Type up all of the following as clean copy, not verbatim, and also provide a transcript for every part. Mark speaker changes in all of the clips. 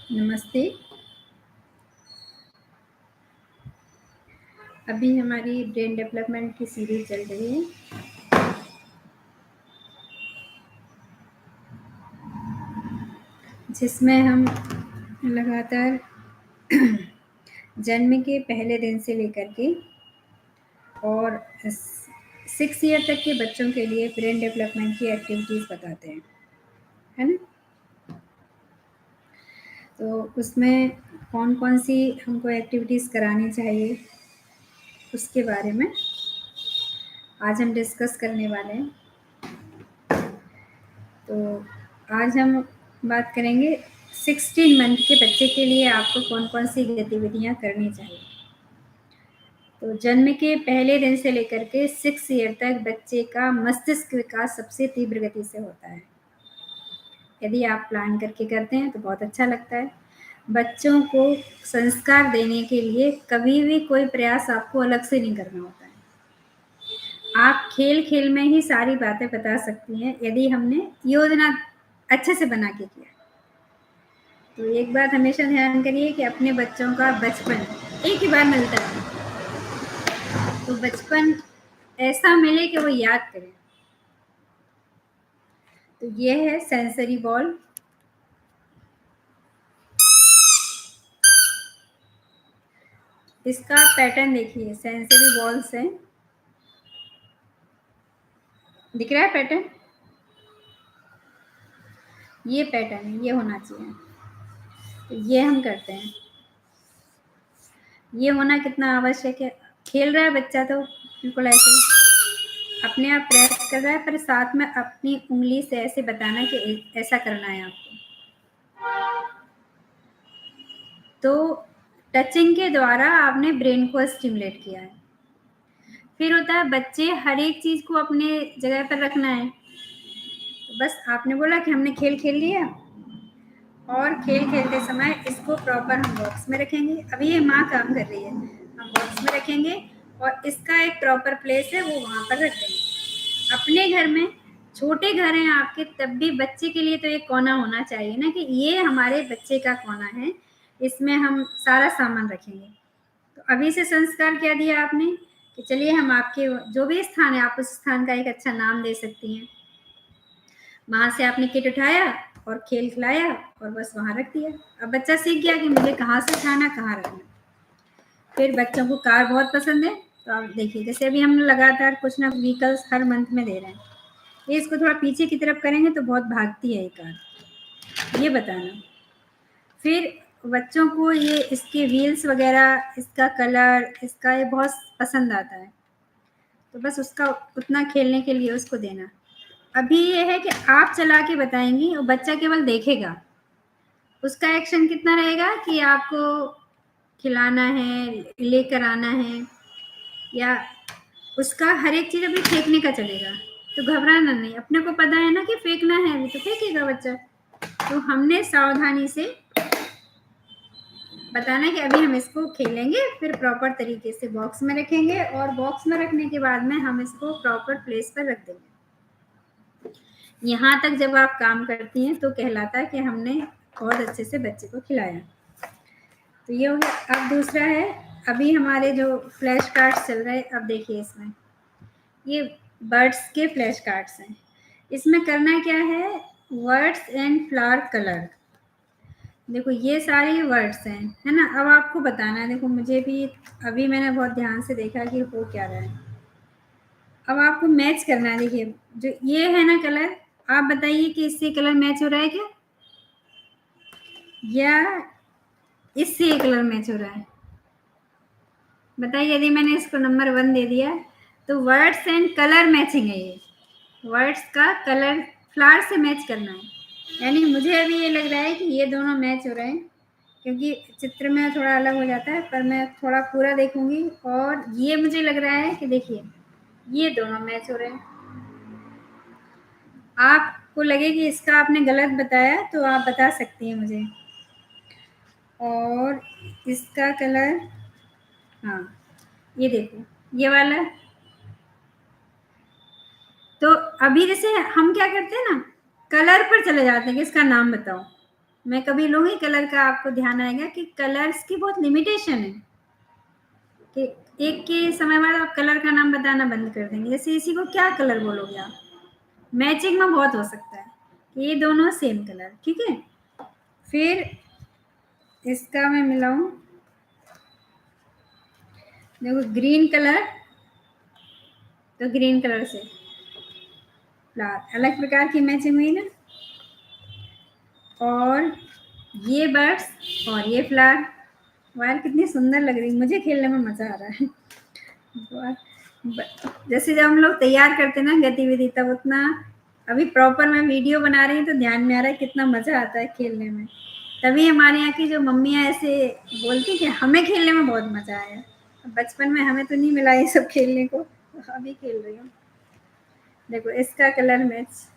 Speaker 1: नमस्ते। अभी हमारी ब्रेन डेवलपमेंट की सीरीज चल रही है। जिसमें हम लगातार जन्म के पहले दिन से लेकर के और 6 ईयर तक के बच्चों के लिए ब्रेन डेवलपमेंट की एक्टिविटीज़ बताते हैं, है ना? तो उसमें कौन-कौन सी हमको एक्टिविटीज़ करानी चाहिए, उसके बारे में आज हम डिस्कस करने वाले हैं। तो आज हम बात करेंगे 16 मंथ के बच्चे के लिए आपको कौन-कौन सी गतिविधियाँ करनी चाहिए। तो जन्म के पहले दिन से लेकर के 6 ईयर तक बच्चे का मस्तिष्क विकास सबसे तीव्र गति से होता है। यदि आप प्लान करके करते हैं तो बहुत अच्छा लगता है। बच्चों को संस्कार देने के लिए कभी भी कोई प्रयास आपको अलग से नहीं करना होता है। आप खेल-खेल में ही सारी बातें बता सकती हैं यदि हमने योजना अच्छे से बना के किया। तो एक बात हमेशा ध्यान करिए कि अपने बच्चों का बचपन एक ही बार मिलता है, तो बचपन ऐसा मिले कि वो याद करें। तो ये है सेंसरी बॉल। इसका पैटर्न देखिए, सेंसरी बॉल्स है। दिख रहा है पैटर्न? ये पैटर्न है, ये होना चाहिए। तो ये हम करते हैं। ये होना कितना आवश्यक है। खेल रहा है बच्चा तो बिल्कुल ऐसे ही अपने आप प्रयास कर रहा है, पर साथ में अपनी उंगली से ऐसे बताना कि ऐसा करना है आपको। तो टचिंग के द्वारा आपने ब्रेन को स्टिमुलेट किया है। फिर होता है बच्चे हर एक चीज़ को अपने जगह पर रखना है। तो बस आपने बोला कि हमने खेल खेल लिया और खेल खेलते समय इसको प्रॉपर हम बॉक्स में रखेंगे। अभी ये माँ काम कर रही है, हम बॉक्स में रखेंगे और इसका एक प्रॉपर प्लेस है वो वहाँ पर रख देंगे। अपने घर में छोटे घर हैं आपके, तब भी बच्चे के लिए तो एक कोना होना चाहिए ना कि ये हमारे बच्चे का कोना है, इसमें हम सारा सामान रखेंगे। तो अभी से संस्कार क्या दिया आपने कि चलिए हम आपके जो भी स्थान है, आप उस स्थान का एक अच्छा नाम दे सकती हैं। वहाँ से आपने किट उठाया और खेल खिलाया और बस वहाँ रख दिया। अब बच्चा सीख गया कि मुझे कहाँ से उठाना, कहाँ रखना। फिर बच्चों को कार बहुत पसंद है, तो आप देखिए जैसे अभी हम लगातार कुछ ना व्हीकल्स हर मंथ में दे रहे हैं, ये इसको थोड़ा पीछे की तरफ करेंगे तो बहुत भागती है ये कार, ये बताना। फिर बच्चों को ये इसके व्हील्स वगैरह, इसका कलर, इसका ये बहुत पसंद आता है, तो बस उसका उतना खेलने के लिए उसको देना। अभी ये है कि आप चला के बताएंगी और बच्चा केवल देखेगा। उसका एक्शन कितना रहेगा कि आपको खिलाना है, लेकर आना है, या उसका हर एक चीज़ अभी फेंकने का चलेगा। तो घबराना नहीं, अपने को पता है ना कि फेंकना है, अभी तो फेंकेगा बच्चा। तो हमने सावधानी से बताना कि अभी हम इसको खेलेंगे, फिर प्रॉपर तरीके से बॉक्स में रखेंगे और बॉक्स में रखने के बाद में हम इसको प्रॉपर प्लेस पर रख देंगे। यहाँ तक जब आप काम करती हैं तो कहलाता है कि हमने बहुत अच्छे से बच्चे को खिलाया। तो ये हो गया। अब दूसरा है, अभी हमारे जो फ्लैश कार्ड्स चल रहे हैं, अब देखिए इसमें ये बर्ड्स के फ्लैश कार्ड्स हैं। इसमें करना क्या है, वर्ड्स एंड फ्लावर कलर। देखो ये सारे वर्ड्स हैं, है ना? अब आपको बताना है, देखो मुझे भी अभी मैंने बहुत ध्यान से देखा कि हो क्या रहा है। अब आपको मैच करना है। देखिए जो ये है ना कलर, आप बताइए कि इससे कलर मैच हो रहा है क्या, या इससे ये कलर मैच हो रहा है? बताइए। यदि मैंने इसको नंबर 1 दे दिया तो वर्ड्स एंड कलर मैचिंग है। ये वर्ड्स का कलर फ्लावर से मैच करना है। यानी मुझे अभी ये लग रहा है कि ये दोनों मैच हो रहे हैं, क्योंकि चित्र में थोड़ा अलग हो जाता है, पर मैं थोड़ा पूरा देखूंगी और ये मुझे लग रहा है कि देखिए ये दोनों मैच हो रहे हैं। आपको लगे कि इसका आपने गलत बताया तो आप बता सकती हैं मुझे। और इसका कलर, हाँ ये देखो ये वाला। तो अभी जैसे हम क्या करते हैं ना, कलर पर चले जाते हैं कि इसका नाम बताओ, मैं कभी लूँगी कलर का, आपको ध्यान आएगा कि कलर्स की बहुत लिमिटेशन है कि एक के समय बाद आप कलर का नाम बताना बंद कर देंगे। जैसे इसी को क्या कलर बोलोगे आप? मैचिंग में बहुत हो सकता है कि ये दोनों सेम कलर, ठीक है। फिर इसका मैं मिलाऊं, देखो ग्रीन कलर, तो ग्रीन कलर से फ्लावर, अलग प्रकार की मैचिंग हुई ना। और ये बर्ड्स और ये फ्लावर, वायर कितनी सुंदर लग रही है, मुझे खेलने में मजा आ रहा है। जैसे जब हम लोग तैयार करते हैं ना गतिविधि, तब उतना, अभी प्रॉपर मैं वीडियो बना रही हूँ तो ध्यान में आ रहा है कितना मजा आता है खेलने में। तभी हमारे यहाँ की जो मम्मियाँ ऐसे बोलती कि हमें खेलने में बहुत मजा आया। बचपन में हमें तो नहीं मिला ये सब खेलने को, अभी खेल रही हूँ। देखो इसका कलर मैच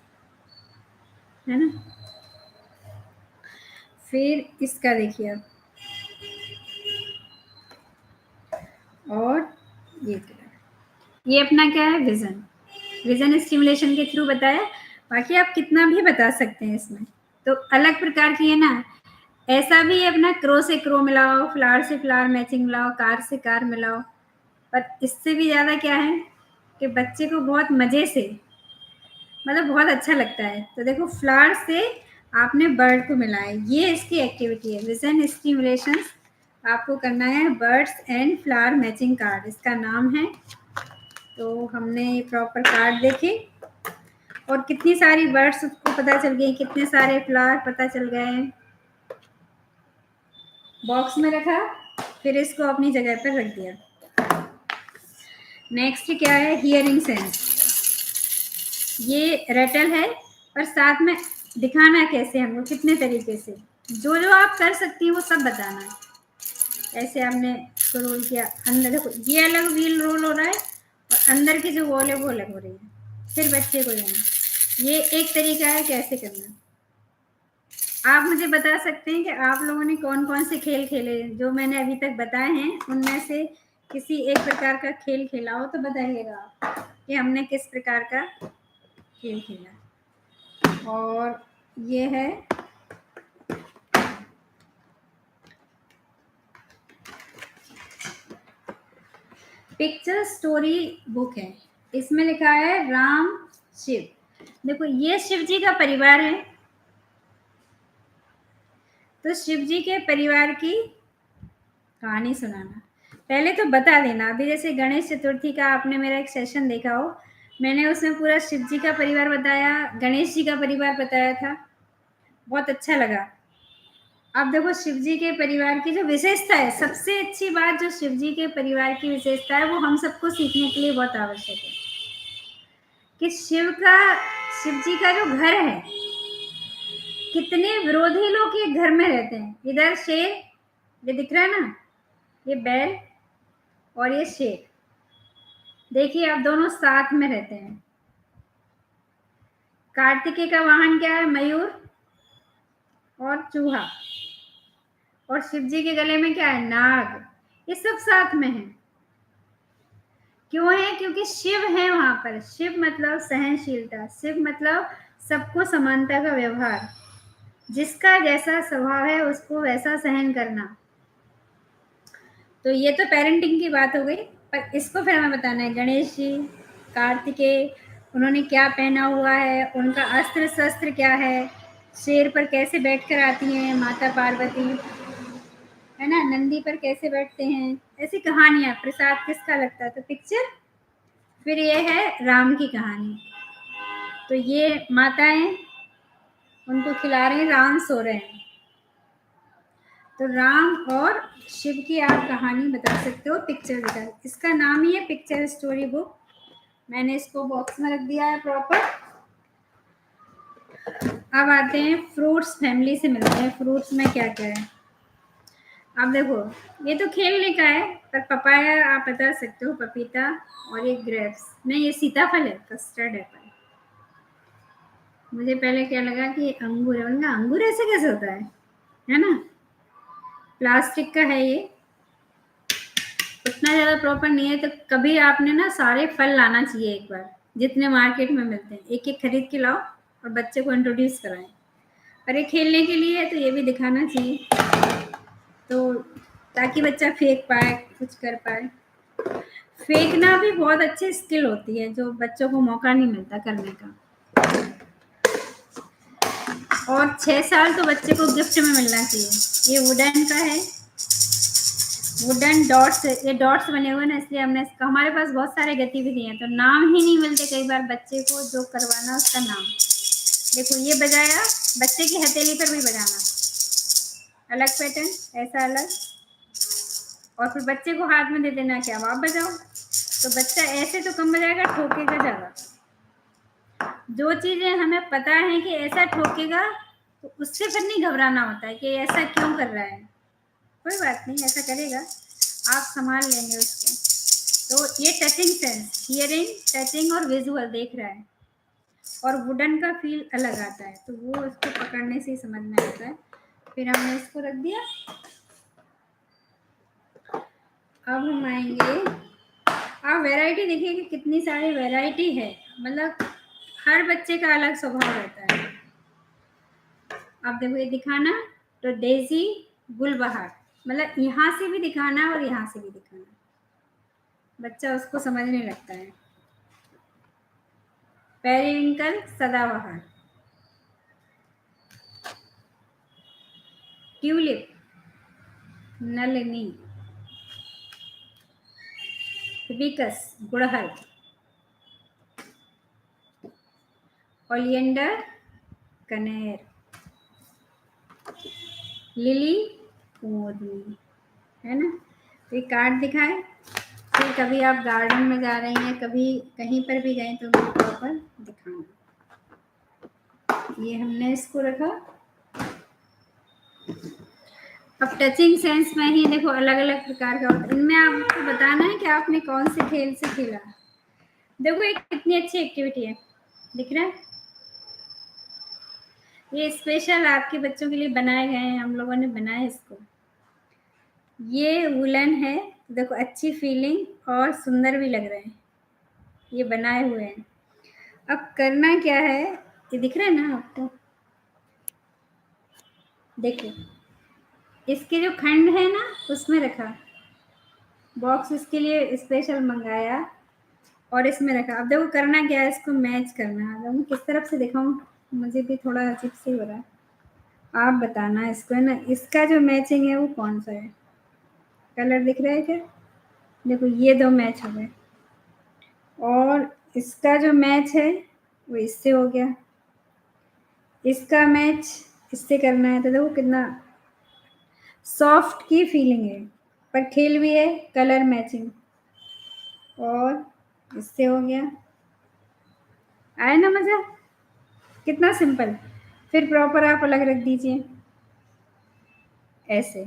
Speaker 1: है ना। फिर इसका देखिए अब, और ये कलर, ये अपना क्या है, विजन, विजन स्टिमुलेशन के थ्रू बताया। बाकी आप कितना भी बता सकते हैं इसमें, तो अलग प्रकार की है ना। ऐसा भी है अपना, क्रो से क्रो मिलाओ, फ्लावर से फ्लावर मैचिंग मिलाओ, कार से कार मिलाओ। पर इससे भी ज़्यादा क्या है कि बच्चे को बहुत मज़े से, मतलब बहुत अच्छा लगता है। तो देखो फ्लावर से आपने बर्ड को मिलाया, ये इसकी एक्टिविटी है, विजन स्टिमुलेशन। आपको करना है birds and flower matching card, इसका नाम है। तो हमने प्रॉपर कार्ड देखे और कितनी सारी बर्ड्स उसको पता चल गई, कितने सारे फ्लावर पता चल गए। बॉक्स में रखा, फिर इसको अपनी जगह पर रख दिया। नेक्स्ट क्या है, हियरिंग सेंस। ये रेटल है, पर साथ में दिखाना कैसे हमको, कितने तरीके से, जो जो आप कर सकती हैं वो सब बताना है। ऐसे आपने इसको रोल किया, अंदर देखो ये अलग व्हील रोल हो रहा है और अंदर की जो वॉल है वो अलग हो रही है। फिर बच्चे को देना, ये एक तरीका है कैसे करना। आप मुझे बता सकते हैं कि आप लोगों ने कौन कौन से खेल खेले, जो मैंने अभी तक बताए हैं उनमें से किसी एक प्रकार का खेल खेला हो तो बताइएगा आप कि हमने किस प्रकार का खेल खेला। और ये है पिक्चर स्टोरी बुक है, इसमें लिखा है राम शिव। देखो ये शिव जी का परिवार है, तो शिव जी के परिवार की कहानी सुनाना। पहले तो बता देना, अभी जैसे गणेश चतुर्थी का आपने मेरा एक सेशन देखा हो, मैंने उसमें पूरा शिव जी का परिवार बताया, गणेश जी का परिवार बताया था, बहुत अच्छा लगा। अब देखो शिव जी के परिवार की जो विशेषता है, सबसे अच्छी बात जो शिव जी के परिवार की विशेषता है वो हम सबको सीखने के लिए बहुत आवश्यक है कि शिव जी का जो घर है, कितने विरोधी लोग एक घर में रहते हैं। इधर शेर, ये दिख रहा है ना, ये बैल और ये शेर, देखिए आप दोनों साथ में रहते हैं। कार्तिकेय का वाहन क्या है, मयूर और चूहा। और शिव जी के गले में क्या है, नाग। ये सब साथ में है, क्यों है, क्योंकि शिव है वहां पर। शिव मतलब सहनशीलता, शिव मतलब सबको समानता का व्यवहार, जिसका जैसा स्वभाव है उसको वैसा सहन करना। तो ये तो पेरेंटिंग की बात हो गई, पर इसको फिर हमें बताना है गणेश जी, कार्तिकेय, उन्होंने क्या पहना हुआ है, उनका अस्त्र शस्त्र क्या है, शेर पर कैसे बैठकर आती हैं माता पार्वती, है ना, नंदी पर कैसे बैठते हैं, ऐसी कहानियां, प्रसाद किसका लगता है, तो पिक्चर। फिर ये है राम की कहानी, तो ये माताएं उनको खिला रहे हैं, राम सो रहे हैं। तो राम और शिव की आप कहानी बता सकते हो पिक्चर दिखा, इसका नाम ही है पिक्चर स्टोरी बुक। मैंने इसको बॉक्स में रख दिया है प्रॉपर। अब आते हैं फ्रूट्स, फैमिली से मिलते हैं, फ्रूट्स में क्या क्या है। अब देखो ये तो खेलने का है, पर पपाया आप बता सकते हो, पपीता, और ये ग्रेप्स, नहीं ये सीताफल है, कस्टर्ड एप्पल। मुझे पहले क्या लगा कि ये अंगूर है, उनका अंगूर ऐसे कैसे होता है ना। प्लास्टिक का है ये, उतना ज़्यादा प्रॉपर नहीं है, तो कभी आपने ना सारे फल लाना चाहिए एक बार, जितने मार्केट में मिलते हैं, एक एक खरीद के लाओ और बच्चे को इंट्रोड्यूस कराएं। अरे खेलने के लिए है तो ये भी दिखाना चाहिए, तो ताकि बच्चा फेंक पाए, कुछ कर पाए। फेंकना भी बहुत अच्छी स्किल होती है जो बच्चों को मौका नहीं मिलता करने का। और 6 साल तो बच्चे को गिफ्ट में मिलना चाहिए। ये वुडन का है, वुडन डॉट्स, ये डॉट्स बने हुए ना, इसलिए हमने इसका, हमारे पास बहुत सारे गतिविधि हैं तो नाम ही नहीं मिलते कई बार बच्चे को जो करवाना उसका नाम। देखो ये बजाया, बच्चे की हथेली पर भी बजाना, अलग पैटर्न, ऐसा अलग, और फिर बच्चे को हाथ में दे देना कि अब आप बजाओ। तो बच्चा ऐसे तो कम बजाएगा, ठोकेगा ज़्यादा। जो चीज़ें हमें पता है कि ऐसा ठोकेगा तो उससे फिर नहीं घबराना होता है कि ऐसा क्यों कर रहा है, कोई बात नहीं, ऐसा करेगा, आप संभाल लेंगे उसको। तो ये टचिंग सेंस, हियरिंग, टचिंग और विजुअल देख रहा है, और वुडन का फील अलग आता है, तो वो उसको पकड़ने से ही समझ में आता है। फिर हमने इसको रख दिया। अब हम आएंगे, आप वैरायटी देखिए कि कितनी सारी वैरायटी है, मतलब हर बच्चे का अलग स्वभाव रहता है। अब देखो ये दिखाना, तो डेजी, गुलबहार, मतलब यहाँ से भी दिखाना और यहाँ से भी दिखाना, बच्चा उसको समझने लगता है। पेरिविंकल, सदाबहार, ट्यूलिप, नलिनी, हिबिस्कस, गुड़हल, ओलियंडर, कनेर, लिली, कुमुदनी, है ना। तो ये कार्ड दिखाए। फिर कभी आप गार्डन में जा रही हैं, कभी कहीं पर भी गए तो प्रॉपर दिखाना। ये हमने इसको रखा। अब टचिंग सेंस में ही देखो अलग अलग प्रकार का होता है, इनमें आपको बताना है कि आपने कौन से खेल से खेला। देखो एक कितनी अच्छी एक्टिविटी है, दिख रहा है, ये स्पेशल आपके बच्चों के लिए बनाए गए हैं, हम लोगों ने बनाए इसको। ये वुलन है, देखो अच्छी फीलिंग और सुंदर भी लग रहे हैं, ये बनाए हुए हैं। अब करना क्या है, ये दिख रहा है ना आपको, देखो इसके जो खंड है ना उसमें रखा, बॉक्स इसके लिए स्पेशल मंगाया और इसमें रखा। अब देखो करना क्या है, इसको मैच करना है। अब मैं किस तरफ से दिखाऊं, मुझे भी थोड़ा अजीब से हो रहा है, आप बताना इसको, है ना, इसका जो मैचिंग है वो कौन सा है, कलर दिख रहा है क्या, देखो ये दो मैच हो गए, और इसका जो मैच है वो इससे हो गया, इसका मैच इससे करना है, तो देखो कितना सॉफ्ट की फीलिंग है, पर खेल भी है, कलर मैचिंग, और इससे हो गया, आया ना मज़ा, कितना सिंपल। फिर प्रॉपर आप अलग रख दीजिए ऐसे।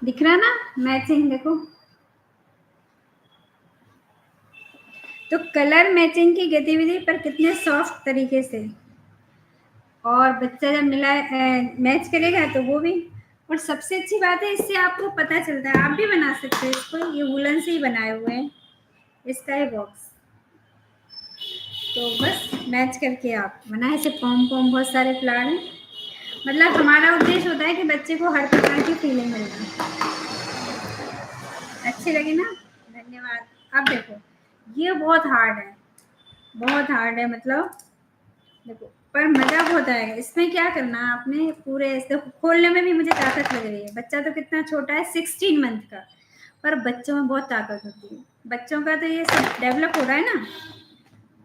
Speaker 1: दिख रहा ना मैचिंग, देखो तो कलर मैचिंग की गतिविधि पर कितने सॉफ्ट तरीके से, और बच्चा जब मिला मैच करेगा तो वो भी, और सबसे अच्छी बात है इससे आपको पता चलता है, आप भी बना सकते हैं इसको, ये वुलन से ही बनाए हुए हैं, इसका है बॉक्स, तो बस मैच करके आप बनाए। ऐसे पॉम पॉम बहुत सारे फ्लावर हैं, मतलब हमारा उद्देश्य होता है कि बच्चे को हर प्रकार की फीलिंग मिले। अच्छे लगे ना, धन्यवाद। अब देखो ये बहुत हार्ड है, बहुत हार्ड है, मतलब देखो पर मजा बहुत आएगा। इसमें क्या करना है आपने, पूरे ऐसे खोलने में भी मुझे ताकत लग रही है, बच्चा तो कितना छोटा है, 16 मंथ का, पर बच्चों में बहुत ताकत होती है, बच्चों का तो ये सब डेवलप हो रहा है ना,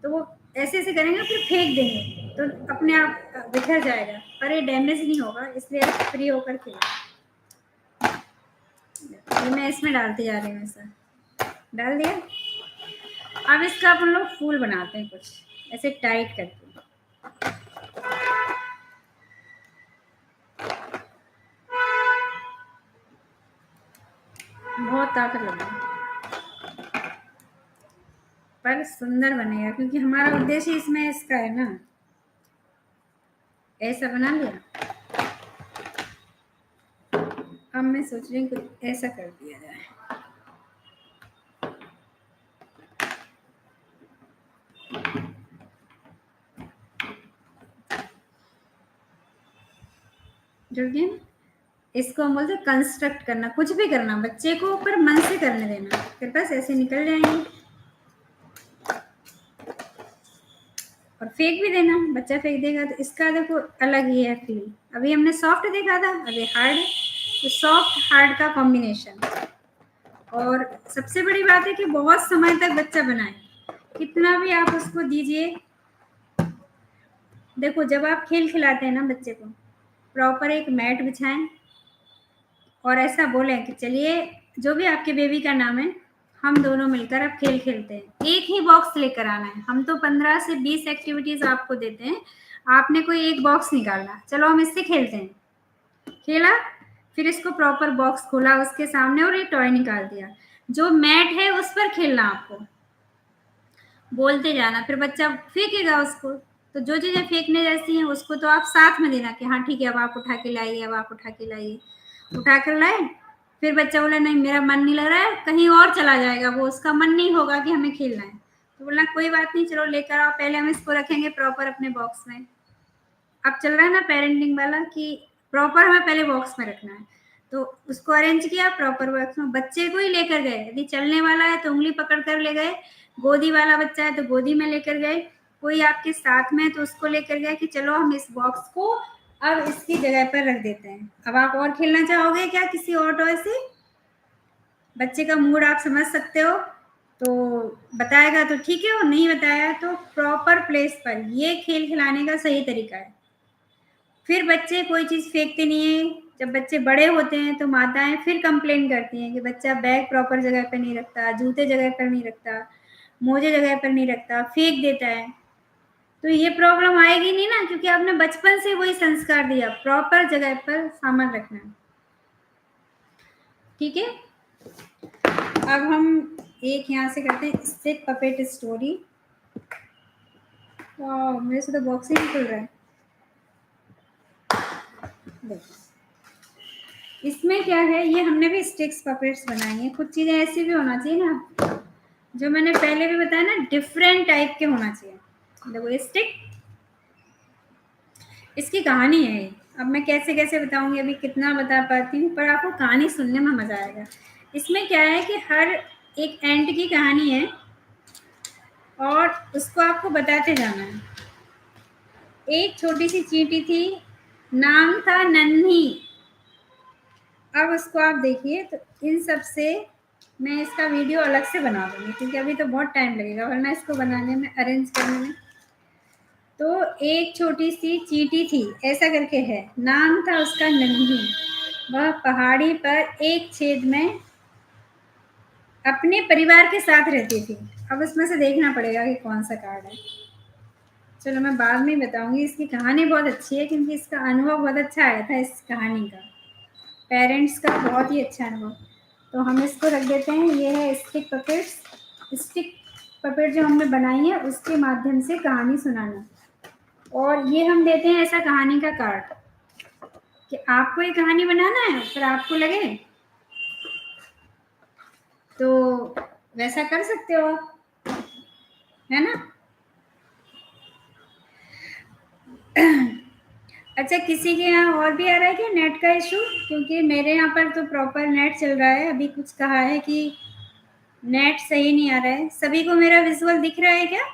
Speaker 1: तो वो ऐसे ऐसे करेंगे फिर फेंक देंगे तो अपने आप बिखर जाएगा, पर ये डैमेज नहीं होगा, इसलिए फ्री होकर खेलें। ये मैं इसमें डालती जा रही हूँ, ऐसा डाल दिया। अब इसका अपन लोग फूल बनाते हैं कुछ ऐसे टाइट करके, बहुत ताकत लगेगी, पर सुंदर बनेगा क्योंकि हमारा उद्देश्य इसमें इसका है ना। ऐसा बना लिया। अब अब मैं सोच रही हूँ कुछ ऐसा कर दिया जाए। जल्दी इसको हम बोलते हैं कंस्ट्रक्ट करना, कुछ भी करना बच्चे को, पर मन से करने देना, फिर बस ऐसे निकल जाएंगे। और फेंक भी देना, बच्चा फेंक देगा तो इसका देखो अलग ही है फील। अभी हमने सॉफ्ट देखा था, अभी हार्ड है, तो सॉफ्ट हार्ड का कॉम्बिनेशन। और सबसे बड़ी बात है कि बहुत समय तक बच्चा बनाए, कितना भी आप उसको दीजिए। देखो जब आप खेल खिलाते हैं ना बच्चे को, प्रॉपर एक मैट बिछाएं और ऐसा बोलें कि चलिए जो भी आपके बेबी का नाम है, हम दोनों मिलकर अब खेल खेलते हैं। एक ही बॉक्स लेकर आना है, हम तो 15 से 20 एक्टिविटीज आपको देते हैं, आपने कोई एक बॉक्स निकालना, चलो हम इससे खेलते हैं। खेला, फिर इसको प्रॉपर बॉक्स खोला उसके सामने और एक टॉय निकाल दिया। जो मैट है उस पर खेलना, आपको बोलते जाना, फिर बच्चा फेंकेगा उसको। तो जो चीजें फेंकने जैसी हैं उसको तो आप साथ में देना कि हाँ ठीक है अब आप उठा के लाइए, अब आप उठा के लाइए। उठा कर लाए, फिर बच्चा बोला नहीं मेरा मन नहीं लग रहा है, कहीं और चला जाएगा, वो उसका मन नहीं होगा कि हमें खेलना है, तो बोलना कोई बात नहीं चलो लेकर आओ, पहले हम इसको रखेंगे प्रॉपर अपने बॉक्स में। अब चल रहा है ना पेरेंटिंग वाला कि प्रॉपर हमें पहले बॉक्स में रखना है, तो उसको अरेंज किया प्रॉपर बॉक्स में, बच्चे को ही लेकर गए। यदि चलने वाला है तो उंगली पकड़ कर ले गए, गोदी वाला बच्चा है तो गोदी में लेकर गए, कोई आपके साथ में है तो उसको लेकर गए कि चलो हम इस बॉक्स को अब इसकी जगह पर रख देते हैं। अब आप और खेलना चाहोगे क्या किसी और टॉय से? बच्चे का मूड आप समझ सकते हो, तो बताएगा तो ठीक है, और नहीं बताया तो प्रॉपर प्लेस पर। ये खेल खिलाने का सही तरीका है। फिर बच्चे कोई चीज़ फेंकते नहीं है। जब बच्चे बड़े होते हैं तो माताएं फिर कंप्लेन करती हैं कि बच्चा बैग प्रॉपर जगह पर नहीं रखता, जूते जगह पर नहीं रखता, मोजे जगह पर नहीं रखता, फेंक देता है। तो ये प्रॉब्लम आएगी नहीं ना, क्योंकि आपने बचपन से वही संस्कार दिया, प्रॉपर जगह पर सामान रखना है। ठीक है, अब हम एक यहाँ से करते हैं स्टिक पपेट स्टोरी। वाह, मेरे से तो बॉक्स ही नहीं खुल रहा है। देखो इसमें क्या है, ये हमने भी स्टिक्स पपेट्स बनाई हैं। कुछ चीज़ें ऐसी भी होना चाहिए ना, जो मैंने पहले भी बताया ना, डिफरेंट टाइप के होना चाहिए। देखो ये स्टिक, इसकी कहानी है ये। अब मैं कैसे कैसे बताऊंगी, अभी कितना बता पाती हूँ, पर आपको कहानी सुनने में मज़ा आएगा। इसमें क्या है कि हर एक एंट की कहानी है और उसको आपको बताते जाना है। एक छोटी सी चींटी थी, नाम था नन्ही। अब उसको आप देखिए, तो इन सब से मैं इसका वीडियो अलग से बना दूंगी, क्योंकि अभी तो बहुत टाइम लगेगा वरना इसको बनाने में, अरेंज करने में। तो एक छोटी सी चींटी थी, ऐसा करके है, नाम था उसका नन्ही। वह पहाड़ी पर एक छेद में अपने परिवार के साथ रहती थी। अब उसमें से देखना पड़ेगा कि कौन सा कार्ड है। चलो मैं बाद में बताऊंगी। इसकी कहानी बहुत अच्छी है, क्योंकि इसका अनुभव बहुत अच्छा आया था इस कहानी का, पेरेंट्स का बहुत ही अच्छा अनुभव। तो हम इसको रख देते हैं। ये है स्टिक पपेट्स। स्टिक पपेट जो हमने बनाई है उसके माध्यम से कहानी सुनाना। और ये हम देते हैं ऐसा कहानी का कार्ड कि आपको ये कहानी बनाना है, फिर आपको लगे तो वैसा कर सकते हो, है ना। अच्छा, किसी के यहाँ और भी आ रहा है क्या नेट का इशू? क्योंकि मेरे यहाँ पर तो प्रॉपर नेट चल रहा है। अभी कुछ कहा है कि नेट सही नहीं आ रहा है। सभी को मेरा विजुअल दिख रहा है क्या?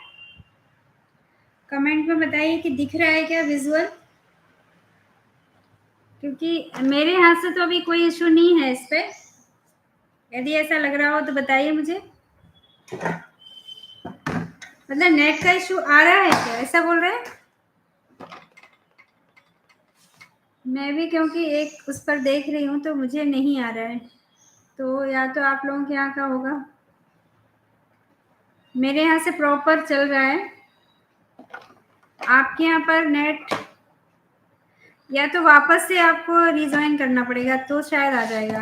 Speaker 1: कमेंट में बताइए कि दिख रहा है क्या विजुअल, क्योंकि मेरे यहाँ से तो अभी कोई इशू नहीं है इस पे। यदि ऐसा लग रहा हो तो बताइए मुझे। मतलब नेट का इशू आ रहा है क्या, ऐसा बोल रहे हैं? मैं भी क्योंकि एक उस पर देख रही हूँ तो मुझे नहीं आ रहा है, तो या तो आप लोगों के यहाँ का होगा। मेरे यहाँ से प्रॉपर चल रहा है, आपके यहाँ पर नेट या तो वापस से आपको रिज्वाइन करना पड़ेगा तो शायद आ जाएगा।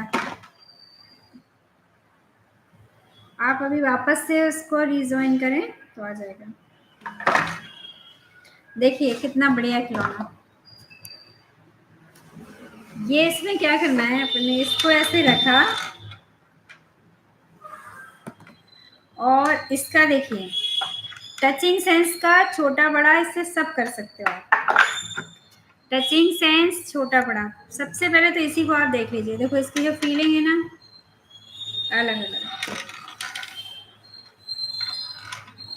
Speaker 1: आप अभी वापस से उसको रिज्वाइन करें तो आ जाएगा। देखिए कितना बढ़िया खिलौना, ये इसमें क्या करना है, अपने इसको ऐसे रखा और इसका देखिए टचिंग सेंस का छोटा बड़ा इससे सब कर सकते हो आप। टचिंग सेंस छोटा बड़ा, सबसे पहले तो इसी को आप देख लीजिए। देखो इसकी जो फीलिंग है ना अलग अलग।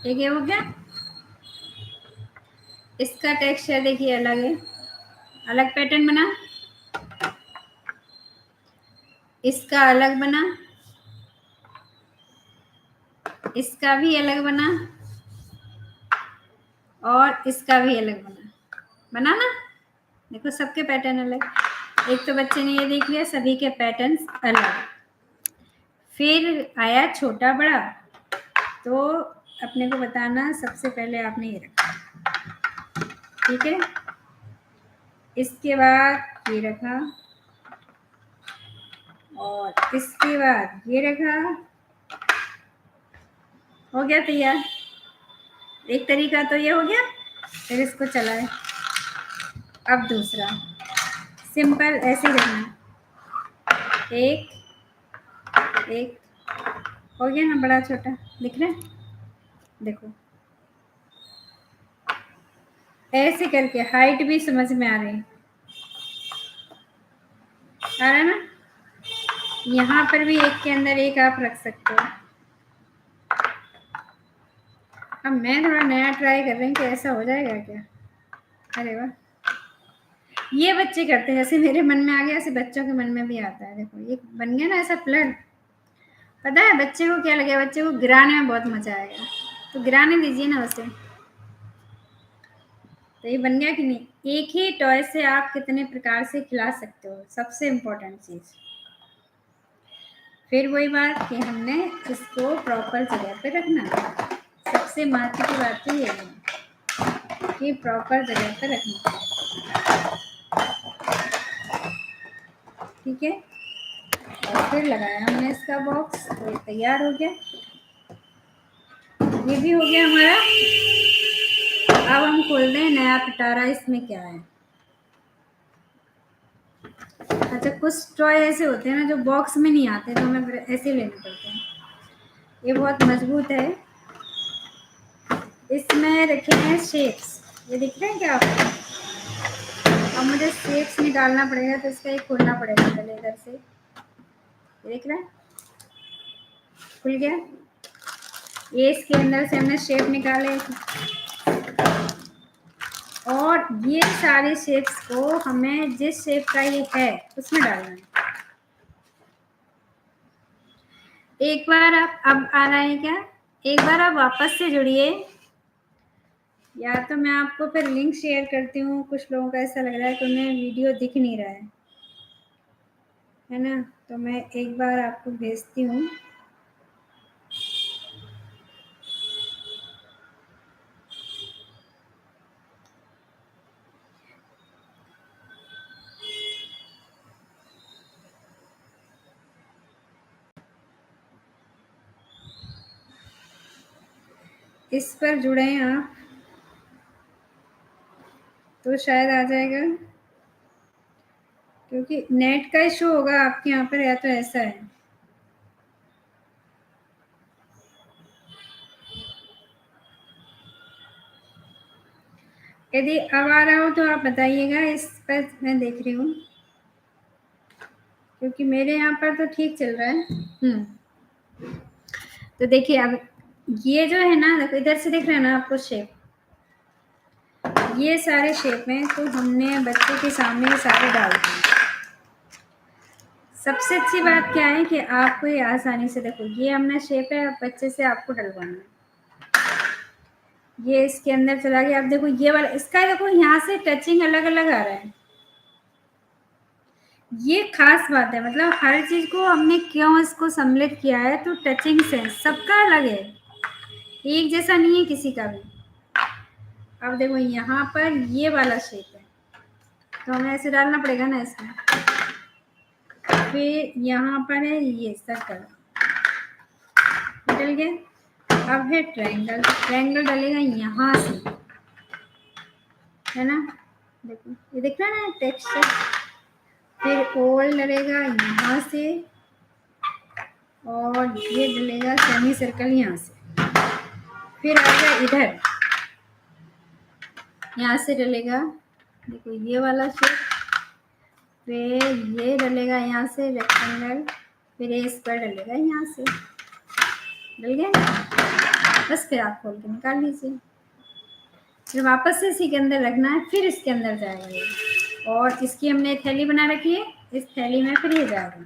Speaker 1: एक ये हो गया, इसका टेक्सचर देखिए अलग है, अलग पैटर्न बना, इसका अलग बना, इसका भी अलग बना और इसका भी अलग बना ना। देखो सबके पैटर्न अलग। एक तो बच्चे ने ये देख लिया सभी के पैटर्न्स अलग। फिर आया छोटा बड़ा, तो अपने को बताना सबसे पहले आपने ये रखा, ठीक है। इसके बाद ये रखा और इसके बाद ये रखा, हो गया तैयार। एक तरीका तो ये हो गया। फिर इसको चलाए। अब दूसरा सिंपल ऐसे ही रखना, एक एक, हो गया ना बड़ा छोटा, दिख रहा है। देखो ऐसे करके हाइट भी समझ में आ रही है, आ रहा है ना। यहाँ पर भी एक के अंदर एक आप रख सकते हो। अब मैं थोड़ा नया ट्राई कर रही हूँ कि ऐसा हो जाएगा क्या। अरे वाह, ये बच्चे करते हैं, जैसे मेरे मन में आ गया ऐसे बच्चों के मन में भी आता है। देखो ये बन गया ना ऐसा फ्लड। पता है बच्चे को क्या लगेगा, बच्चे को गिराने में बहुत मजा आएगा, तो गिराने दीजिए ना उसे। तो ये बन गया कि नहीं। एक ही टॉय से आप कितने प्रकार से खिला सकते हो, सबसे इम्पोर्टेंट चीज़। फिर वही बात कि हमने इसको प्रॉपर जगह पे रखना है। सबसे महत्व की बात तो ये है कि प्रॉपर जगह पे रखना, ठीक है। और फिर लगाया हमने इसका बॉक्स, तो ये तैयार हो गया। ये भी हो गया हमारा। अब हम खोल दें नया पिटारा, इसमें क्या है। अच्छा कुछ टॉय ऐसे होते हैं ना जो बॉक्स में नहीं आते, तो हमें ऐसे लेने पड़ते हैं। ये बहुत मजबूत है। इसमें रखे हैं शेप्स, ये दिख रहे हैं क्या आपको। अब मुझे शेप्स निकालना पड़ेगा, तो इसका एक खोलना पड़ेगा पहले इधर से। देख रहे हैं, खुल गया। ये इसके अंदर से हमने शेप निकाले और ये सारे शेप्स को हमें जिस शेप का ये है उसमें डालना है। एक बार आप, अब आ रहा है क्या, एक बार आप वापस से जुड़िए, या तो मैं आपको फिर लिंक शेयर करती हूँ। कुछ लोगों का ऐसा लग रहा है कि उन्हें वीडियो दिख नहीं रहा है ना, तो मैं एक बार आपको भेजती हूँ। इस पर जुड़े हैं आप तो शायद आ जाएगा, क्योंकि नेट का इशू होगा आपके यहाँ पर, या तो ऐसा है। यदि अब आ रहा हो तो आप बताइएगा। इस पर मैं देख रही हूँ, क्योंकि मेरे यहाँ पर तो ठीक चल रहा है। तो देखिए अब ये जो है ना, देखो इधर से दिख रहा है ना आपको शेप, ये सारे शेप हैं, तो हमने बच्चे के सामने ये सारे डाल दिए। सबसे अच्छी बात क्या है कि आपको ये आसानी से, देखो ये हमने शेप है, अब बच्चे से आपको डलवाना है। ये इसके अंदर चला गया। अब देखो ये वाला, इसका देखो यहाँ से टचिंग अलग अलग आ रहा है। ये खास बात है, मतलब हर चीज को हमने क्यों इसको सम्मिलित किया है, तो टचिंग सेंस सबका अलग है, एक जैसा नहीं है किसी का भी। अब देखो यहाँ पर ये वाला शेप है, तो हमें ऐसे डालना पड़ेगा ना इसमें। फिर यहाँ पर है ये सर्कल, डल गया। अब है ट्रायंगल, ट्रायंगल डलेगा यहाँ से, है ना। देखो ये दिख रहा है ना टेक्सचर। फिर पोल डलेगा यहाँ से और ये डलेगा सेमी सर्कल यहाँ से, फिर आएगा इधर, यहाँ से डलेगा, देखो ये वाला शेप, फिर ये डलेगा यहाँ से रेक्टेंगल, फिर ये स्क्वायर डलेगा यहाँ से, डल गया। बस फिर आप खोल के निकाल लीजिए, फिर वापस से इसी के अंदर रखना है, फिर इसके अंदर जाएगा ये, और इसकी हमने थैली बना रखी है, इस थैली में फिर ये जाएगा।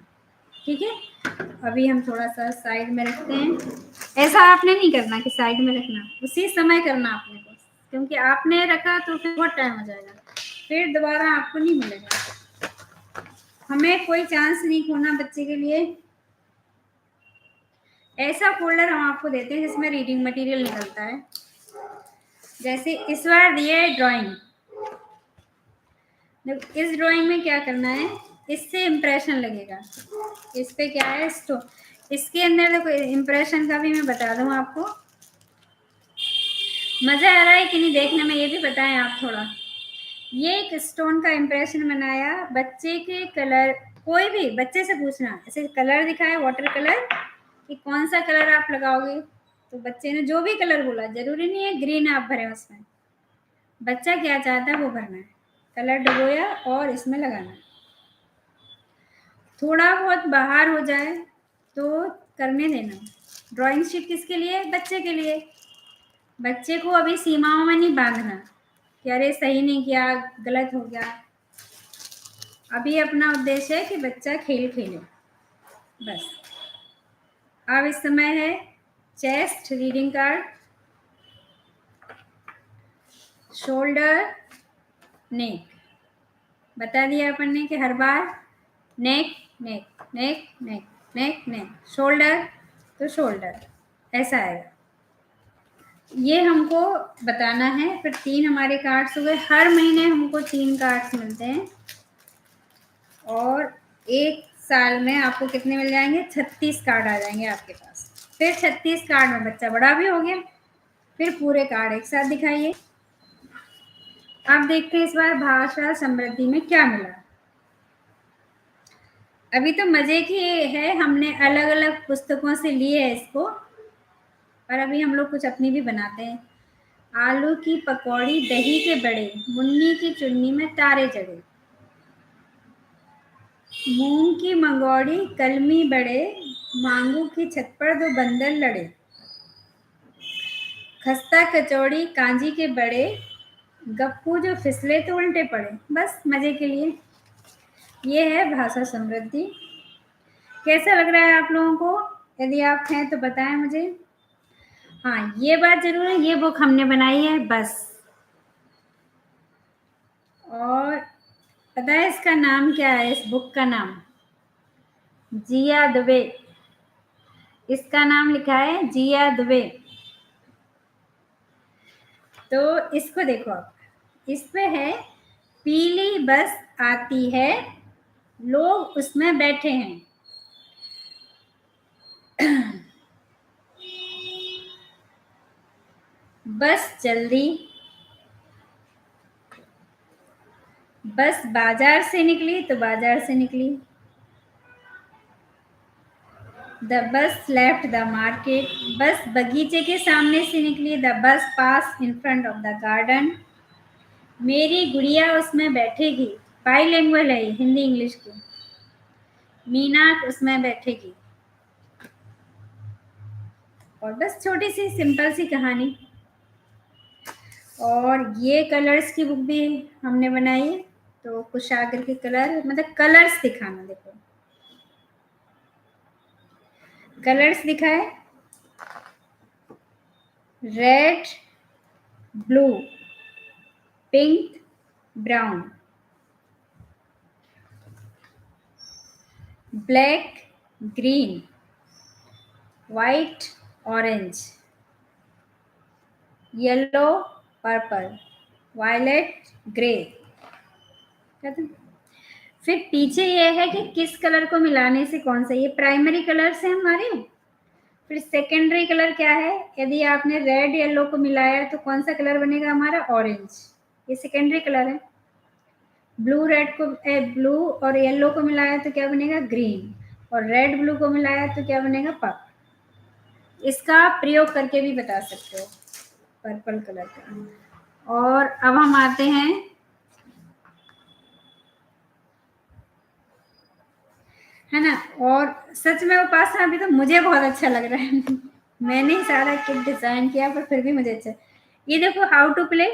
Speaker 1: ठीक है, अभी हम थोड़ा सा साइड में रखते हैं। ऐसा आपने नहीं करना कि साइड में रखना, उसी समय करना आपने को, क्योंकि आपने रखा तो फिर बहुत टाइम हो जाएगा, फिर दोबारा आपको नहीं मिलेगा। हमें कोई चांस नहीं खोना बच्चे के लिए। ऐसा फोल्डर हम आपको देते हैं जिसमें रीडिंग मटेरियल निकलता है। जैसे इस बार दिया है ड्राइंग, इस ड्राइंग में क्या करना है, इससे इम्प्रेशन लगेगा, इस पे क्या है इसके अंदर देखो इम्प्रेशन का भी मैं बता दूं आपको। मजा आ रहा है कि नहीं देखने में, ये भी बताएं आप थोड़ा। ये एक स्टोन का इम्प्रेशन बनाया, बच्चे के कलर, कोई भी बच्चे से पूछना, ऐसे कलर दिखाए वाटर कलर कि कौन सा कलर आप लगाओगे, तो बच्चे ने जो भी कलर बोला, जरूरी नहीं है ग्रीन आप भरें उसमें, बच्चा क्या चाहता है वो भरना है, कलर डुबोया और इसमें लगाना है। थोड़ा बहुत बाहर हो जाए तो करने देना। ड्राइंग शीट किसके लिए, बच्चे के लिए। बच्चे को अभी सीमाओं में नहीं बांधना कि अरे सही नहीं किया, गलत हो गया। अभी अपना उद्देश्य है कि बच्चा खेल खेले बस। अब इस समय है चेस्ट रीडिंग कार्ड, शोल्डर, नेक। बता दिया अपन ने कि हर बार नेक नेक नेक नेक नेक नेक, शोल्डर तो शोल्डर, ऐसा आएगा। ये हमको बताना है। फिर 3 हमारे कार्ड्स हो गए। हर महीने हमको 3 कार्ड्स मिलते हैं और 1 साल में आपको कितने मिल जाएंगे, 36 कार्ड आ जाएंगे आपके पास। फिर 36 कार्ड में बच्चा बड़ा भी हो गया, फिर पूरे कार्ड एक साथ दिखाइए। अब देखते हैं इस बार भाषा समृद्धि में क्या मिला। अभी तो मजे की है, हमने अलग अलग पुस्तकों से लिए है इसको, और अभी हम लोग कुछ अपनी भी बनाते हैं। आलू की पकौड़ी दही के बड़े, मुन्नी की चुन्नी में तारे जड़े, मूंग की मंगौड़ी कलमी बड़े, मांगू की छत पर 2 बंदर लड़े, खस्ता कचौड़ी कांजी के बड़े, गप्पू जो फिसले तो उल्टे पड़े। बस मजे के लिए। ये है भाषा समृद्धि। कैसा लग रहा है आप लोगों को? यदि आप हैं तो बताएं मुझे। हाँ, ये बात जरूर है, ये बुक हमने बनाई है बस। और पता है इसका नाम क्या है? इस बुक का नाम जिया दुबे, इसका नाम लिखा है जिया दुबे। तो इसको देखो आप, इस पे है पीली बस आती है, लोग उसमें बैठे हैं, बस जल्दी, बस बाजार से निकली तो बाजार से निकली, the bus left the market, बस बगीचे के सामने से निकली, the bus pass in front of the garden, मेरी गुड़िया उसमें बैठेगी, बाईलिंगुअल है, हिंदी इंग्लिश की, मीना उसमें बैठेगी। और बस छोटी सी सिंपल सी कहानी। और ये कलर्स की बुक भी हमने बनाई है, तो कुशागर के कलर, मतलब कलर्स दिखाना। देखो कलर्स दिखाए, red, blue, pink, brown, black, green, white, orange, yellow, purple, violet, grey. फिर पीछे ये है कि किस कलर को मिलाने से कौन सा, ये प्राइमरी कलर्स है हमारे। फिर सेकेंडरी कलर क्या है, यदि आपने रेड येलो को मिलाया तो कौन सा कलर बनेगा हमारा, ऑरेंज। ये सेकेंडरी कलर है। ब्लू और येलो को मिलाया तो क्या बनेगा? ग्रीन। और रेड ब्लू को मिलाया तो क्या बनेगा? पर्पल। इसका आप प्रयोग करके भी बता सकते हो, पर्पल कलर का। और अब हम आते हैं, है ना? और सच में उपासना अभी तो मुझे बहुत अच्छा लग रहा है मैंने ही सारा किट डिजाइन किया पर फिर भी मुझे अच्छा। ये देखो, how to play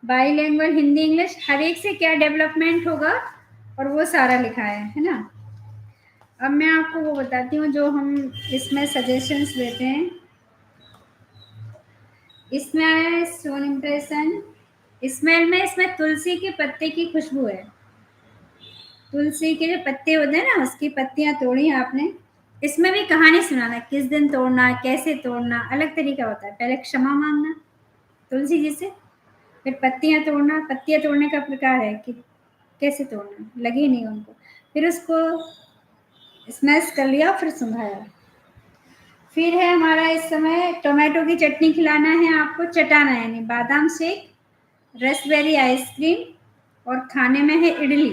Speaker 1: bilingual Hindi English, हर एक से क्या डेवलपमेंट होगा और वो सारा लिखा है ना? अब मैं आपको वो बताती हूँ जो हम इसमें सजेशंस देते हैं। इसमें आया है स्टोन इम्प्रेशन, स्मेल में इसमें तुलसी के पत्ते की खुशबू है। तुलसी के जो पत्ते होते हैं ना, उसकी पत्तियां तोड़ी आपने। इसमें भी कहानी सुनाना, किस दिन तोड़ना, कैसे तोड़ना, अलग तरीका होता है। पहले क्षमा मांगना तुलसी जी से, फिर पत्तियां तोड़ना। पत्तियां तोड़ने का प्रकार है कि कैसे तोड़ना, लगी नहीं उनको, फिर उसको स्मैश कर लिया, फिर सुंघाया। फिर है हमारा इस समय टोमेटो की चटनी खिलाना है आपको, चटाना है, यानी बादाम शेक, रसबेरी आइसक्रीम, और खाने में है इडली।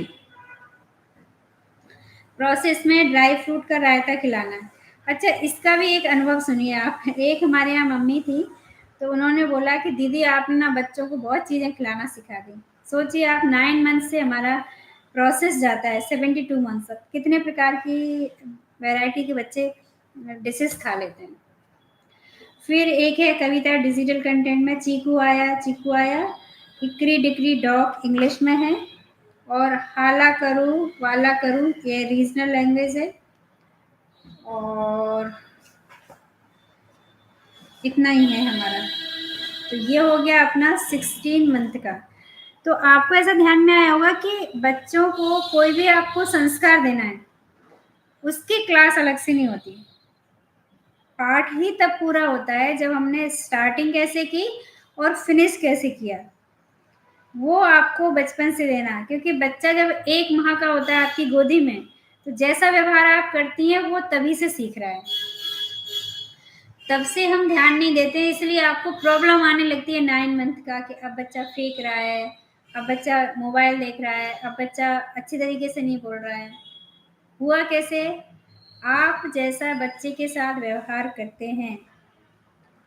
Speaker 1: प्रोसेस में ड्राई फ्रूट का रायता खिलाना है। अच्छा, इसका भी एक अनुभव सुनिए आप। एक हमारे यहाँ मम्मी थी, तो उन्होंने बोला कि दीदी आपने ना बच्चों को बहुत चीज़ें खिलाना सिखा दी। सोचिए आप, 9 मंथ से हमारा प्रोसेस जाता है 72 मंथ तक, कितने प्रकार की वैरायटी के बच्चे डिशेस खा लेते हैं। फिर एक है कविता डिजिटल कंटेंट में, चीकू आया चीकू आया, हिकरी डिकरी डॉग इंग्लिश में है, और हाला करूँ वाला करूँ ये रीजनल लैंग्वेज है। और इतना ही है हमारा। तो ये हो गया अपना 16 मंथ का। तो आपको ऐसा ध्यान में आया होगा कि बच्चों को कोई भी आपको संस्कार देना है, उसकी क्लास अलग से नहीं होती। पाठ ही तब पूरा होता है जब हमने स्टार्टिंग कैसे की और फिनिश कैसे किया, वो आपको बचपन से देना। क्योंकि बच्चा जब 1 माह का होता है आपकी गोदी में, तो जैसा व्यवहार आप करती हैं वो तभी से सीख रहा है। तब से हम ध्यान नहीं देते, इसलिए आपको प्रॉब्लम आने लगती है 9 मंथ का, कि अब बच्चा फेंक रहा है, अब बच्चा मोबाइल देख रहा है, अब बच्चा अच्छी तरीके से नहीं बोल रहा है। हुआ कैसे? आप जैसा बच्चे के साथ व्यवहार करते हैं,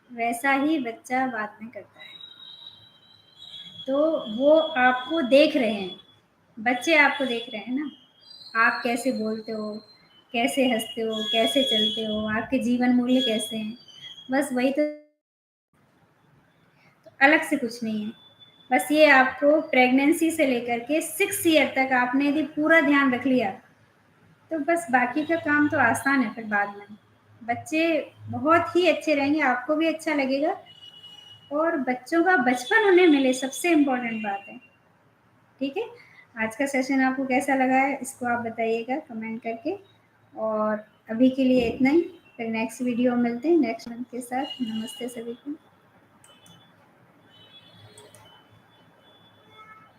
Speaker 1: वैसा ही बच्चा बाद में करता है। तो वो आपको देख रहे हैं, बच्चे आपको देख रहे हैं ना, आप कैसे बोलते हो, कैसे हँसते हो, कैसे चलते हो, आपके जीवन मूल्य कैसे हैं, बस वही तो, अलग से कुछ नहीं है। बस ये आपको प्रेगनेंसी से लेकर के 6 ईयर तक आपने यदि पूरा ध्यान रख लिया, तो बस बाकी का काम तो आसान है। फिर बाद में बच्चे बहुत ही अच्छे रहेंगे, आपको भी अच्छा लगेगा, और बच्चों का बचपन उन्हें मिले, सबसे इम्पोर्टेंट बात है। ठीक है? आज का सेशन आपको कैसा लगा है, इसको आप बताइएगा कमेंट करके। और अभी के लिए इतना ही, फिर नेक्स्ट वीडियो मिलते हैं नेक्स्ट मंथ के साथ। नमस्ते सभी को।